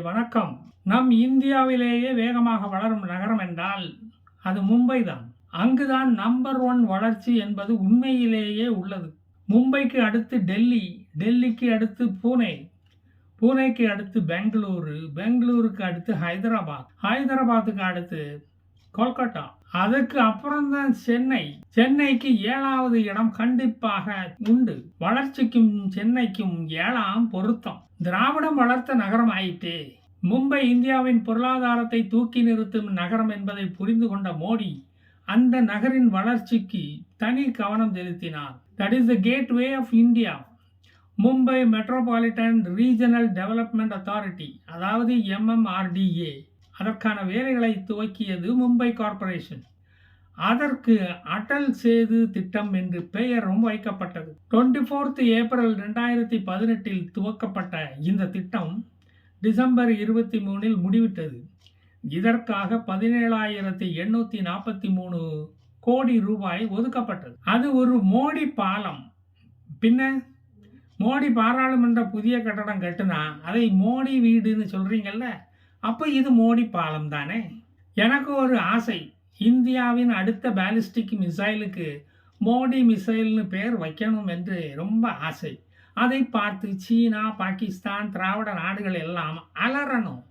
வணக்கம். நம் இந்தியாவிலேயே வேகமாக வளரும் நகரம் என்றால் அது மும்பை தான். அங்குதான் நம்பர் 1 வளர்ச்சி என்பது உண்மையிலேயே உள்ளது. மும்பைக்கு அடுத்து டெல்லி, டெல்லிக்கு அடுத்து பூனே, பூனேக்கு அடுத்து பெங்களூரு, பெங்களூருக்கு அடுத்து ஹைதராபாத், ஹைதராபாத்துக்கு அடுத்து கொல்கத்தா, அதுக்கு அப்புறம் தான் சென்னை. சென்னைக்கு 7வது இடம் கண்டிப்பாக உண்டு. வளர்ச்சிக்கும் சென்னைக்கும் 7ஆம் பொருத்தம். திராவிடம் வளர்த்த நகரம் ஆயிட்டே. மும்பை இந்தியாவின் பொருளாதாரத்தை தூக்கி நிறுத்தும் நகரம் என்பதை புரிந்து கொண்ட மோடி அந்த நகரின் வளர்ச்சிக்கு தனி கவனம் செலுத்தினார். That is the gateway of India. Mumbai metropolitan regional development authority, அதாவது MMRDA, அதற்கான வேலைகளை துவக்கியது மும்பை கார்ப்பரேஷன். அதற்கு அடல் சேது திட்டம் என்று பெயரும் வைக்கப்பட்டது. 24th ஏப்ரல் 2018 துவக்கப்பட்ட இந்த திட்டம் டிசம்பர் 23 முடிவிட்டது. இதற்காக 17,843 கோடி ரூபாய் ஒதுக்கப்பட்டது. அது ஒரு மோடி பாலம். பின்ன மோடி பாராளுமன்ற புதிய கட்டடம் கட்டுனா அதை மோடி வீடுன்னு சொல்றீங்கல்ல, அப்போ இது மோடி பாலம் தானே. எனக்கு ஒரு ஆசை, இந்தியாவின் அடுத்த பாலிஸ்டிக் மிசைலுக்கு மோடி மிசைல்னு பேர் வைக்கணும் என்று ரொம்ப ஆசை. அதை பார்த்து சீனா, பாகிஸ்தான், திராவிட நாடுகள் எல்லாம் அலறணும்.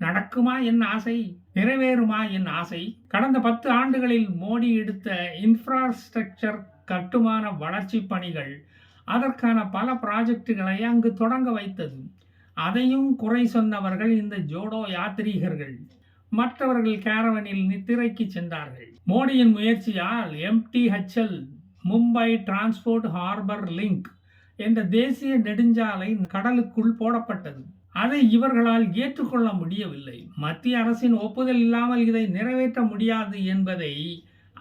நடக்குமா என் ஆசை? நிறைவேறுமா என் ஆசை? கடந்த 10 ஆண்டுகளில் மோடி எடுத்த இன்ஃப்ராஸ்ட்ரக்சர் கட்டுமான வளர்ச்சி பணிகள், அதற்கான பல ப்ராஜெக்டுகளை அங்கு தொடங்க வைத்தது. அதையும் குறை சொன்னவர்கள் இந்த ஜோடோ யாத்ரீகர்கள். மற்றவர்கள் கேரவனில் நித்திரைக்கு சென்றார்கள். மோடியின் முயற்சியால் MTHL, Mumbai transport harbour link என்ற தேசிய நெடுஞ்சாலை கடலுக்குள் போடப்பட்டது. அதை இவர்களால் ஏற்றுக்கொள்ள முடியவில்லை. மத்திய அரசின் ஒப்புதல் இல்லாமல் இதை நிறைவேற்ற முடியாது என்பதை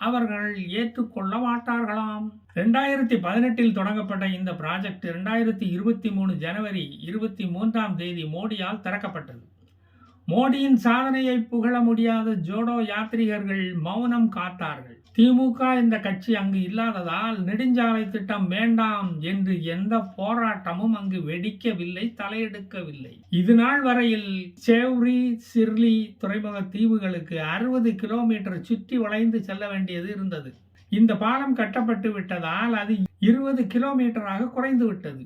அவர்கள் ஏற்றுக்கொள்ள மாட்டார்களாம். 2018 தொடங்கப்பட்ட இந்த ப்ராஜெக்ட் 2023 ஜனவரி 23 மோடியால் திறக்கப்பட்டது. மோடியின் சாதனையை புகழ முடியாத ஜோடோ யாத்ரீகர்கள் மௌனம் காத்தார்கள். திமுக என்ற கட்சி அங்கு இல்லாததால் நெடுஞ்சாலை திட்டம் வேண்டாம் என்று எந்த போராட்டமும் அங்கு வெடிக்கவில்லை, தலையெடுக்கவில்லை. இது நாள் வரையில் சேவ்ரி, சிர்லி துறைமுக தீவுகளுக்கு 60 கிலோமீட்டர் சுற்றி வளைந்து செல்ல வேண்டியது இருந்தது. இந்த பாலம் கட்டப்பட்டு விட்டதால் அது 20 கிலோமீட்டராக குறைந்து விட்டது.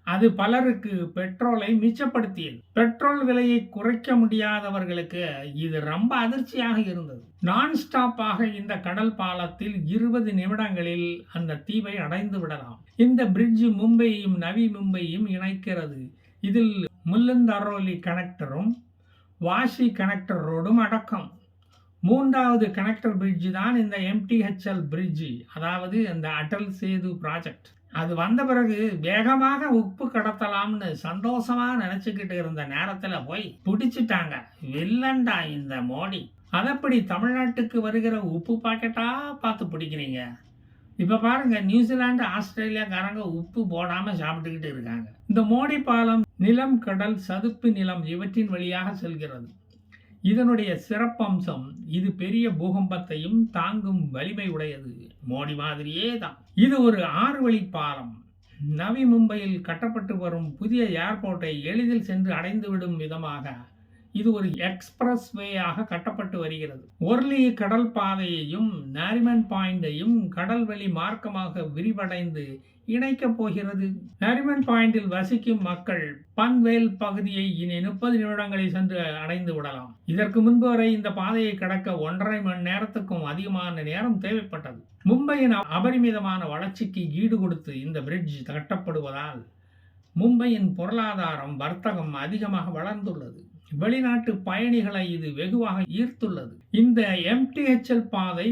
அது பலருக்கு பெட்ரோலை மிச்சப்படுத்தியது. பெட்ரோல் விலையை குறைக்க முடியாதவர்களுக்கு இது ரொம்ப அதிர்ச்சியாக இருந்தது. நான் ஸ்டாப்பாக இந்த கடல் பாலத்தில் 20 நிமிடங்களில் அந்த தீவை அடைந்து விடலாம். இந்த பிரிட்ஜ் மும்பையையும் நவி மும்பையும் இணைக்கிறது. இதில் முல்லந்தரோலி கனெக்டரும் வாஷி கனெக்டர் ரோடும் அடக்கம். 3வது கனெக்டர் பிரிட்ஜ் தான் இந்த MTHL பிரிட்ஜ், அதாவது இந்த அடல் சேது ப்ராஜெக்ட். அது வந்த பிறகு வேகமாக உப்பு கடத்தலாம்னு சந்தோஷமா நினைச்சுக்கிட்டு இருந்த நேரத்துல போய் பிடிச்சிட்டாங்க. வில்லண்டா இந்த மோடி. அதப்படி தமிழ்நாட்டுக்கு வருகிற உப்பு பாக்கெட்டா பார்த்து பிடிக்கிறீங்க. இப்ப பாருங்க, நியூசிலாந்து, ஆஸ்திரேலியாக்காரங்க உப்பு போடாம சாப்பிட்டுக்கிட்டு இருக்காங்க. இந்த மோடி பாலம் நிலம், கடல், சதுப்பு நிலம் இவற்றின் வழியாக செல்கிறது. இதனுடைய சிறப்பம்சம், இது பெரிய பூகம்பத்தையும் தாங்கும் வலிமை உடையது. மோடி மாதிரியே தான். இது ஒரு 6 வழி பாலம். நவி மும்பையில் கட்டப்பட்டு வரும் புதிய ஏர்போர்ட்டை எளிதில் சென்று அடைந்துவிடும் விதமாக இது ஒரு எக்ஸ்பிரஸ் வேயாக கட்டப்பட்டு வருகிறது. ஒர்லி கடல் பாதையையும் நாரிமன் பாயிண்டையும் கடல் வழி மார்க்கமாக விரிவடைந்து இணைக்கப் போகிறது. நாரிமன் பாயிண்டில் வசிக்கும் மக்கள் பன்வேல் பகுதியை இனி 30 நிமிடங்களில் சென்று அடைந்து விடலாம். இதற்கு முன்பு வரை இந்த பாதையை கடக்க 1.5 மணி நேரத்துக்கும் அதிகமான நேரம் தேவைப்பட்டது. மும்பையின் அபரிமிதமான வளர்ச்சிக்கு ஈடு கொடுத்து இந்த பிரிட்ஜ் கட்டப்படுவதால் மும்பையின் பொருளாதாரம், வர்த்தகம் அதிகமாக வளர்ந்துள்ளது. வெளிநாட்டு பயணிகளை இது வெகுவாக ஈர்த்துள்ளது. இந்த MTHL பாதை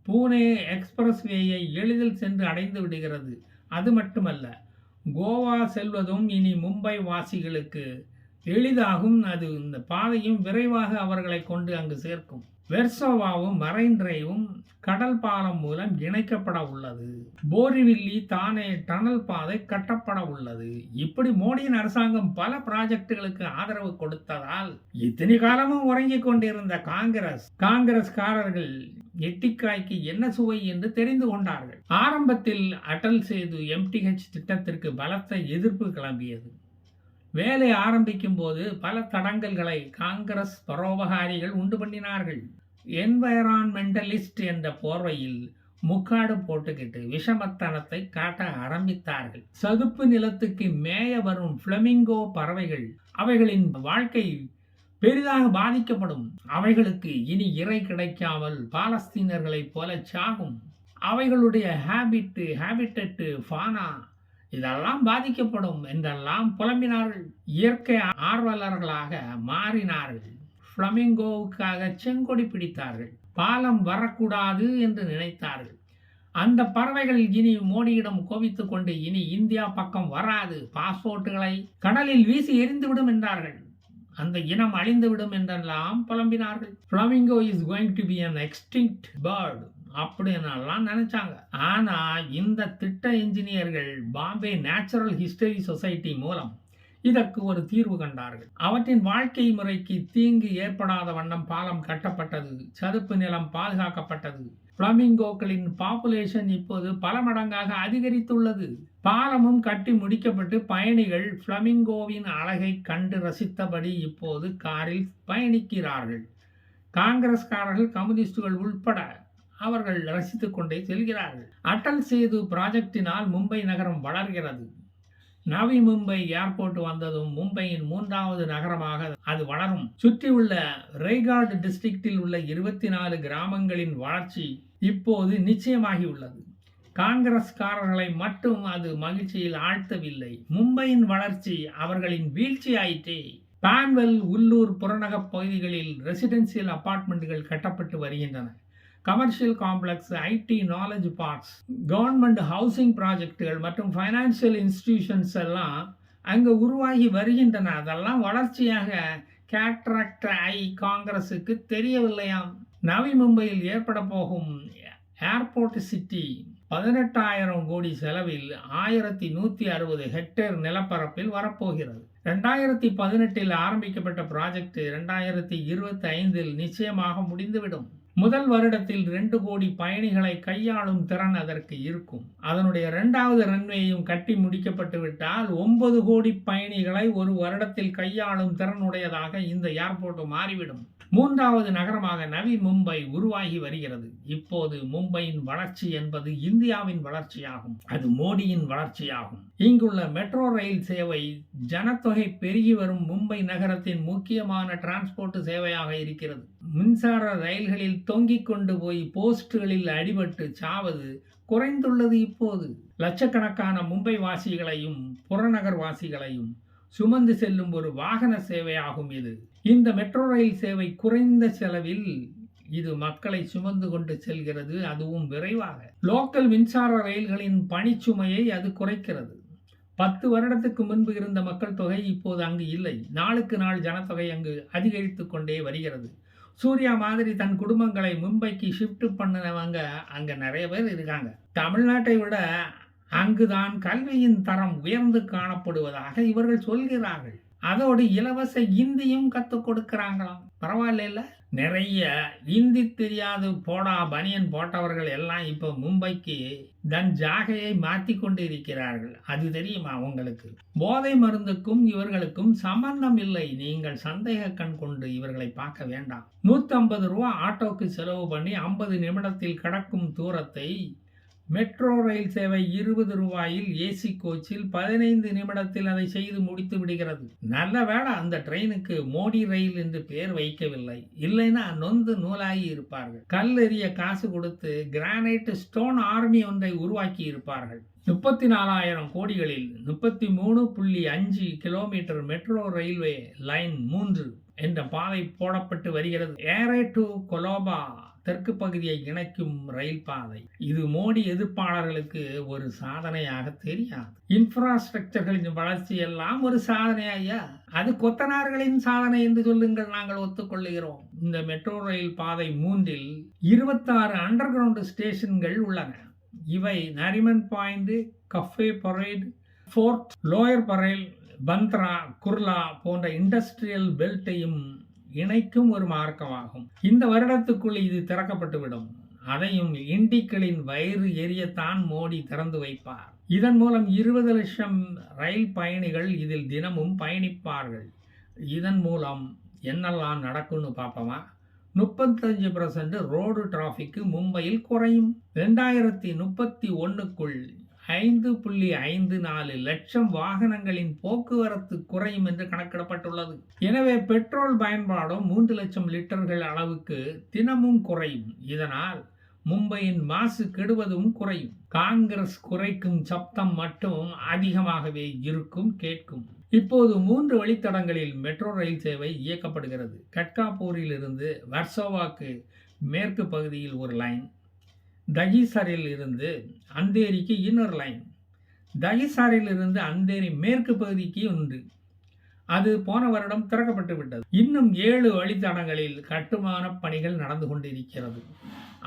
பூனே எக்ஸ்பிரஸ் வேயை எளிதில் சென்று அடைந்து விடுகிறது. அது மட்டுமல்ல, கோவா செல்வதும் இனி மும்பை வாசிகளுக்கு எளிதாகும். அது இந்த பாதையும் விரைவாக அவர்களை கொண்டு அங்கு சேர்க்கும். வெர்சோவாவும் மரைன் டிரைவும் கடல் பாலம் மூலம் இணைக்கப்பட உள்ளது. போரிவில்லி, தானே டனல் பாதை கட்டப்பட உள்ளது. இப்படி மோடியின் அரசாங்கம் பல ப்ராஜெக்டுகளுக்கு ஆதரவு கொடுத்ததால் இத்தனை காலமும் உறங்கிக் கொண்டிருந்த காங்கிரஸ்காரர்கள் எட்டிக்காய்க்கு என்ன சுவை என்று தெரிந்து கொண்டார்கள். ஆரம்பத்தில் அடல் சேது MTH திட்டத்திற்கு பலத்த எதிர்ப்பு கிளம்பியது. வேலை ஆரம்பிக்கும் போது பல தடங்கல்களை காங்கிரஸ் பரோபகாரிகள் உண்டு பண்ணினார்கள். என்வைரான்மெண்டலிஸ்ட் என்ற போர்வையில் முக்காடு போட்டுக்கிட்டு விஷமத்தனத்தை காட்ட ஆரம்பித்தார்கள். சதுப்பு நிலத்துக்கு மேய வரும் பிளமிங்கோ பறவைகள் அவைகளின் வாழ்க்கை பெரிதாக பாதிக்கப்படும். அவைகளுக்கு இனி இறை கிடைக்காமல் பாலஸ்தீனர்களைப் போல சாகும். அவைகளுடைய ஹேபிட்டட் ஃபானா இதெல்லாம் பாதிக்கப்படும் என்றெல்லாம் புலம்பினார்கள். இயற்கை ஆர்வலர்களாக மாறினார்கள். பிளமிங்கோவுக்காக செங்கொடி பிடித்தார்கள். பாலம் வரக்கூடாது என்று நினைத்தார்கள். அந்த பறவைகள் இனி மோடியிடம் கோபித்துக் கொண்டு இனி இந்தியா பக்கம் வராது, பாஸ்போர்ட்டுகளை கடலில் வீசி எரிந்துவிடும் என்றார்கள். அந்த இனம் அழிந்துவிடும் என்றெல்லாம் புலம்பினார்கள். Flamingo is going to be an extinct bird அப்படின்னெல்லாம் நினைச்சாங்க. ஆனா இந்த திட்ட இன்ஜினியர்கள் பாம்பே நேச்சுரல் ஹிஸ்டரி சொசைட்டி மூலம் இதற்கு ஒரு தீர்வு கண்டார்கள். அவற்றின் வாழ்க்கை முறைக்கு தீங்கு ஏற்படாத வண்ணம் பாலம் கட்டப்பட்டது. சதுப்பு நிலம் பாதுகாக்கப்பட்டது. பிளமிங்கோக்களின் பாப்புலேஷன் இப்போது பல மடங்காக அதிகரித்துள்ளது. பாலமும் கட்டி முடிக்கப்பட்டு பயணிகள் பிளமிங்கோவின் அழகை கண்டு ரசித்தபடி இப்போது காரில் பயணிக்கிறார்கள். காங்கிரஸ்காரர்கள், கம்யூனிஸ்டுகள் உட்பட அவர்கள் ரசித்துக் கொண்டே செல்கிறார்கள். அட்டல் சேது ப்ராஜெக்டினால் மும்பை நகரம் வளர்கிறது. நவி மும்பை ஏர்போர்ட் வந்ததும் மும்பையின் 3வது நகரமாக அது வளரும். சுற்றியுள்ள ரேகார்ட் டிஸ்ட்ரிக்டில் உள்ள 24 கிராமங்களின் வளர்ச்சி இப்போது நிச்சயமாகியுள்ளது. காங்கிரஸ்காரர்களை மட்டும் அது மகிழ்ச்சியில் ஆழ்த்தவில்லை. மும்பையின் வளர்ச்சி அவர்களின் வீழ்ச்சி ஆயிற்றே. பான்வெல், உள்ளூர், புறநகர் பகுதிகளில் ரெசிடென்சியல் அபார்ட்மெண்ட்டுகள் கட்டப்பட்டு வருகின்றன. Commercial complex, IT, knowledge parks, government housing ப்ராஜெக்டுகள் மற்றும் ஃபைனான்சியல் இன்ஸ்டிடியூஷன்ஸ் எல்லாம் அங்கே உருவாகி வருகின்றன. அதெல்லாம் வளர்ச்சியாக கேட்ராக்ட் காங்கிரஸுக்கு தெரியவில்லையாம். நவி மும்பையில் ஏற்பட போகும் ஏர்போர்ட் சிட்டி 18,000 கோடி செலவில் 1160 ஹெக்டேர் நிலப்பரப்பில் வரப்போகிறது. 2018 ஆரம்பிக்கப்பட்ட ப்ராஜெக்ட் 2025 நிச்சயமாக முடிந்துவிடும். முதல் வருடத்தில் 2 கோடி பயணிகளை கையாளும் திறன் அதற்கு இருக்கும். அதனுடைய 2வது ரன்வேயும் கட்டி முடிக்கப்பட்டு விட்டால் 9 கோடி பயணிகளை ஒரு வருடத்தில் கையாளும் திறனுடையதாக இந்த ஏர்போர்ட் மாறிவிடும். 3வது நகரமாக நவி மும்பை உருவாகி வருகிறது. இப்போது மும்பையின் வளர்ச்சி என்பது இந்தியாவின் வளர்ச்சியாகும். அது மோடியின் வளர்ச்சியாகும். இங்குள்ள மெட்ரோ ரயில் சேவை ஜனத்தொகை பெருகி வரும் மும்பை நகரத்தின் முக்கியமான டிரான்ஸ்போர்ட் சேவையாக இருக்கிறது. மின்சார ரயில்களில் தொங்கிக் கொண்டு போய் போஸ்டுகளில் அடிபட்டு சாவது குறைந்துள்ளது. இப்போது லட்சக்கணக்கான மும்பை வாசிகளையும் புறநகர் வாசிகளையும் சுமந்து செல்லும் ஒரு வாகன சேவையாகும் இது. இந்த மெட்ரோ ரயில் சேவை குறைந்த செலவில் இது மக்களை சுமந்து கொண்டு செல்கிறது, அதுவும் விரைவாக. லோக்கல் மின்சார ரயில்களின் பணிச்சுமையை அது குறைக்கிறது. 10 வருடத்துக்கு முன்பு இருந்த மக்கள் தொகை இப்போது அங்கு இல்லை. நாளுக்கு நாள் ஜனத்தொகை அங்கு அதிகரித்து கொண்டே வருகிறது. சூர்யா மாதிரி தன் குடும்பங்களை மும்பைக்கு ஷிஃப்ட் பண்ணினவங்க அங்க நிறைய பேர் இருக்காங்க. தமிழ்நாட்டை விட அங்குதான் கல்வியின் தரம் உயர்ந்து காணப்படுவதாக இவர்கள் சொல்கிறார்கள். அதோடு இலவச இந்தியும் கற்றுக் கொடுக்கிறாங்களாம். பரவாயில்ல. நிறைய இந்தி தெரியாது போடா பனியன் போட்டவர்கள் எல்லாம் இப்போ மும்பைக்கு தன் ஜாகையை மாற்றி கொண்டு இருக்கிறார்கள். அது தெரியுமா உங்களுக்கு? போதை மருந்துக்கும் இவர்களுக்கும் சம்பந்தம் இல்லை. நீங்கள் சந்தேக கண் கொண்டு இவர்களை பார்க்க வேண்டாம். 150 ரூபா ஆட்டோக்கு செலவு பண்ணி 50 நிமிடத்தில் கடக்கும் தூரத்தை மெட்ரோ ரயில் சேவை 20 ரூபாயில் ஏசி கோச்சில் 15 நிமிடத்தில் அதை செய்து முடித்து விடுகிறது. நல்ல வேளை அந்த ட்ரெயினுக்கு மோடி ரயில் என்று பெயர் வைக்கவில்லை. இல்லைன்னா நொந்து நூலாகி இருப்பார்கள். கல் எறிய காசு கொடுத்து கிரானைட் ஸ்டோன் ஆர்மி ஒன்றை உருவாக்கி இருப்பார்கள். 34,000 கோடிகளில் 33.5 கிலோமீட்டர் மெட்ரோ ரயில்வே லைன் 3 என்ற பாதை போடப்பட்டு வருகிறது. ஏரே டு கொலோபா தெற்கு பகுதியை இணைக்கும் ரயில் பாதை. இது மோடி எதிர்ப்பாளர்களுக்கு ஒரு சாதனையாக தெரியாது. இன்ஃப்ராஸ்ட்ரக்சர்களின் வளர்ச்சி எல்லாம் ஒரு சாதனையா? அது கொத்தனார்களின் சாதனை என்று சொல்லுங்கள், நாங்கள் ஒத்துக்கொள்ளுகிறோம். இந்த மெட்ரோ ரயில் பாதை 3இல் 26 அண்டர் கிரவுண்ட் ஸ்டேஷன்கள் உள்ளன. இவை Nariman Point, Cuffe Parade, Fort, Lower Parel, Bandra, Kurla போன்ற இண்டஸ்ட்ரியல் பெல்ட்டையும் இணைக்கும் ஒரு மார்க்கமாகும். இந்த வருடத்துக்குள் இது திறக்கப்பட்டுவிடும். அதையும் இண்டிக்களின் வயிறு எரியத்தான் மோடி திறந்து வைப்பார். இதன் மூலம் 20 லட்சம் ரயில் பயணிகள் இதில் தினமும் பயணிப்பார்கள். இதன் மூலம் என்னெல்லாம் நடக்கும்னு பார்ப்போமா? 35% ரோடு டிராஃபிக் மும்பையில் குறையும். 2031க்குள் 5.54 லட்சம் வாகனங்களின் போக்குவரத்து குறையும் என்று கணக்கிடப்பட்டுள்ளது. எனவே பெட்ரோல் பயன்பாடும் 3 லட்சம் லிட்டர்கள் அளவுக்கு தினமும் குறையும். இதனால் மும்பையின் மாசு கெடுவதும் குறையும். காங்கிரஸ் குறைக்கும் சப்தம் மட்டும் அதிகமாகவே இருக்கும், கேட்கும். இப்போது 3 வழித்தடங்களில் மெட்ரோ ரயில் சேவை இயக்கப்படுகிறது. கட்காபூரில் இருந்து வர்சோவாக்கு மேற்கு பகுதியில் ஒரு லைன், தகிசாரில் இருந்து அந்தேரிக்கு இன்னொரு லைன், தகிசாரில் இருந்து அந்தேரி மேற்கு பகுதிக்கு ஒன்று. அது போன வருடம் திறக்கப்பட்டு விட்டது. இன்னும் 7 வழித்தடங்களில் கட்டுமான பணிகள் நடந்து கொண்டிருக்கிறது.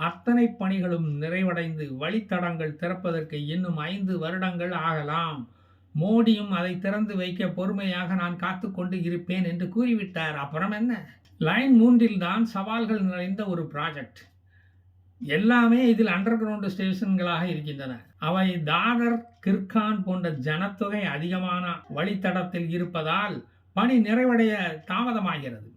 அத்தனை பணிகளும் நிறைவடைந்து வழித்தடங்கள் திறப்பதற்கு இன்னும் 5 வருடங்கள் ஆகலாம். மோடியும் அதை திறந்து வைக்க பொறுமையாக நான் காத்து கொண்டு இருப்பேன் என்று கூறிவிட்டார். அப்புறம் என்ன? லைன் 3 தான் சவால்கள் நிறைந்த ஒரு ப்ராஜெக்ட். எல்லாமே இதில் அண்டர் கிரவுண்ட் ஸ்டேஷன்களாக இருக்கின்றன. அவை தாதர், கிர்கான் போன்ற ஜனத்தொகை அதிகமான வழித்தடத்தில் இருப்பதால் பணி நிறைவடைய தாமதமாகிறது.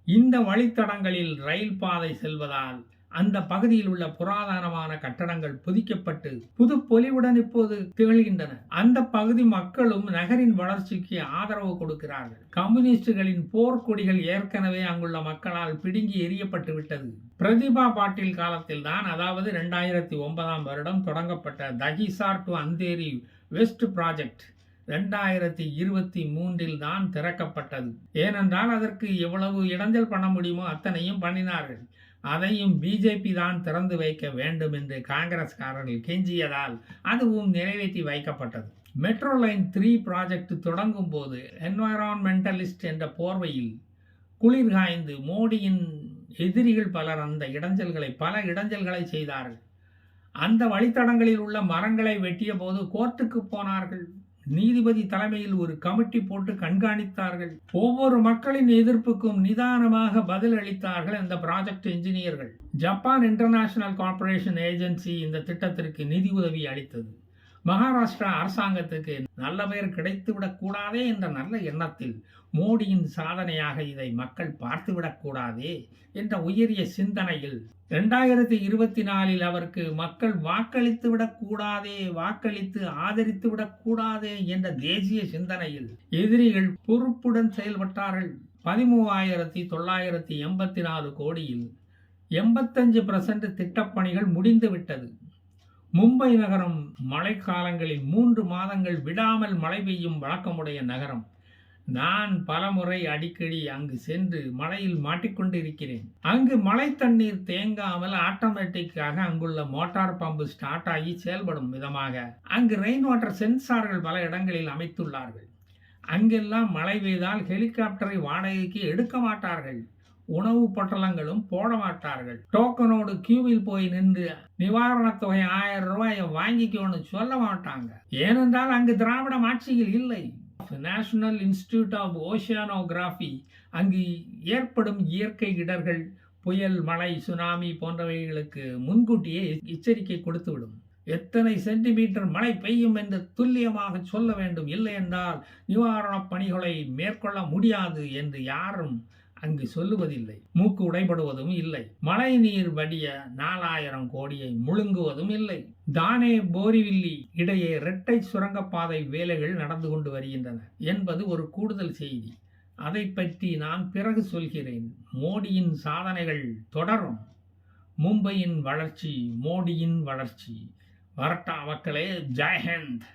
இந்த வழித்தடங்களில் ரயில் பாதை செல்வதால் அந்த பகுதியில் உள்ள புராதனமான கட்டடங்கள் புதுப்பிக்கப்பட்டு புது பொலிவுடன் இப்போது திகழ்கின்றன. அந்த பகுதி மக்களும் நகரின் வளர்ச்சிக்கு ஆதரவு கொடுக்கிறார்கள். கம்யூனிஸ்டுகளின் போர்க்கொடிகள் ஏற்கனவே அங்குள்ள மக்களால் பிடுங்கி எறியப்பட்டு விட்டது. பிரதிபா பாட்டீல் காலத்தில் தான், அதாவது 2009ஆம் வருடம் தொடங்கப்பட்ட Dahisar to Andheri west project 2023இல் தான் திறக்கப்பட்டது. ஏனென்றால் அதற்கு எவ்வளவு இடைஞ்சல் பண்ண முடியுமோ அத்தனையும் பண்ணினார்கள். அதையும் பிஜேபி தான் திறந்து வைக்க வேண்டும் என்று காங்கிரஸ்காரர்கள் கெஞ்சியதால் அதுவும் நிறைவேற்றி வைக்கப்பட்டது. மெட்ரோ லைன் 3 ப்ராஜெக்ட் தொடங்கும் போது என்வைரான்மெண்டலிஸ்ட் என்ற போர்வையில் குளிர் காய்ந்து மோடியின் எதிரிகள் பலர் அந்த பல இடைஞ்சல்களை செய்தார்கள். அந்த வழித்தடங்களில் உள்ள மரங்களை வெட்டிய போது கோர்ட்டுக்கு போனார்கள். நீதிபதி தலைமையில் ஒரு கமிட்டி போட்டு கண்காணித்தார்கள். ஒவ்வொரு மக்களின் எதிர்ப்புக்கும் நிதானமாக பதில் அளித்தார்கள் அந்த ப்ராஜெக்ட் இன்ஜினியர்கள். ஜப்பான் இன்டர்நேஷனல் கார்ப்பரேஷன் ஏஜென்சி இந்த திட்டத்திற்கு நிதி உதவி அளித்தது. மகாராஷ்டிரா அரசாங்கத்துக்கு நல்ல பெயர் கிடைத்துவிடக் கூடாதே என்ற நல்ல எண்ணத்தில் மோடியின் சாதனையாக இதை மக்கள் பார்த்துவிடக் கூடாதே என்ற உயரிய சிந்தனையில் 2024இல் அவருக்கு மக்கள் வாக்களித்து ஆதரித்து விடக்கூடாதே என்ற தேசிய சிந்தனையில் எதிரிகள் பொறுப்புடன் செயல்பட்டார்கள். 13,984 கோடியில் 85% திட்டப்பணிகள் முடிந்துவிட்டது. மும்பை நகரம் மழைக்காலங்களில் 3 மாதங்கள் விடாமல் மழை பெய்யும் வழக்கமுடைய நகரம். நான் பலமுறை அடிக்கடி அங்கு சென்று மழையில் மாட்டிக்கொண்டிருக்கிறேன். அங்கு மழை தண்ணீர் தேங்காமல் ஆட்டோமேட்டிக்காக அங்குள்ள மோட்டார் பம்பு ஸ்டார்ட் ஆகி செயல்படும் விதமாக அங்கு ரெயின் வாட்டர் சென்சார்கள் பல இடங்களில் அமைத்துள்ளார்கள். அங்கெல்லாம் மழை பெய்தால் ஹெலிகாப்டரை வாடகைக்கு எடுக்க மாட்டார்கள். உணவு பொட்டலங்களும் போட மாட்டார்கள். டோக்கனோடு கியூவில் போய் நின்று நிவாரணத் தொகை 1000 ரூபாயை வாங்கிக்கோன்னு சொல்ல மாட்டாங்க. ஏனென்றால் அங்கு திராவிடம் ஆட்சியில் இல்லை. நேஷனல் இன்ஸ்டிடியூட் ஆஃப் ஓஷியானோகிராஃபி அங்கு ஏற்படும் இயற்கை இடர்கள், புயல், மழை, சுனாமி போன்றவைகளுக்கு முன்கூட்டியே எச்சரிக்கை கொடுத்துவிடும். எத்தனை சென்டிமீட்டர் மழை பெய்யும் என்று துல்லியமாக சொல்ல வேண்டும். இல்லை என்றால் நிவாரணப் பணிகளை மேற்கொள்ள முடியாது என்று யாரும் அங்கு சொல்லுவதில்லை. மூக்கு உடைபடுவதும் இல்லை. மழை நீர் வடிய 4000 கோடியை முழுங்குவதும் இல்லை. தானே போரிவில்லி இடையே இரட்டை சுரங்கப்பாதை வேலைகள் நடந்து கொண்டு வருகின்றன என்பது ஒரு கூடுதல் செய்தி. அதை பற்றி நான் பிறகு சொல்கிறேன். மோடியின் சாதனைகள் தொடரும். மும்பையின் வளர்ச்சி, மோடியின் வளர்ச்சி. வரட்டா மக்களே, ஜெய்ஹிந்த்.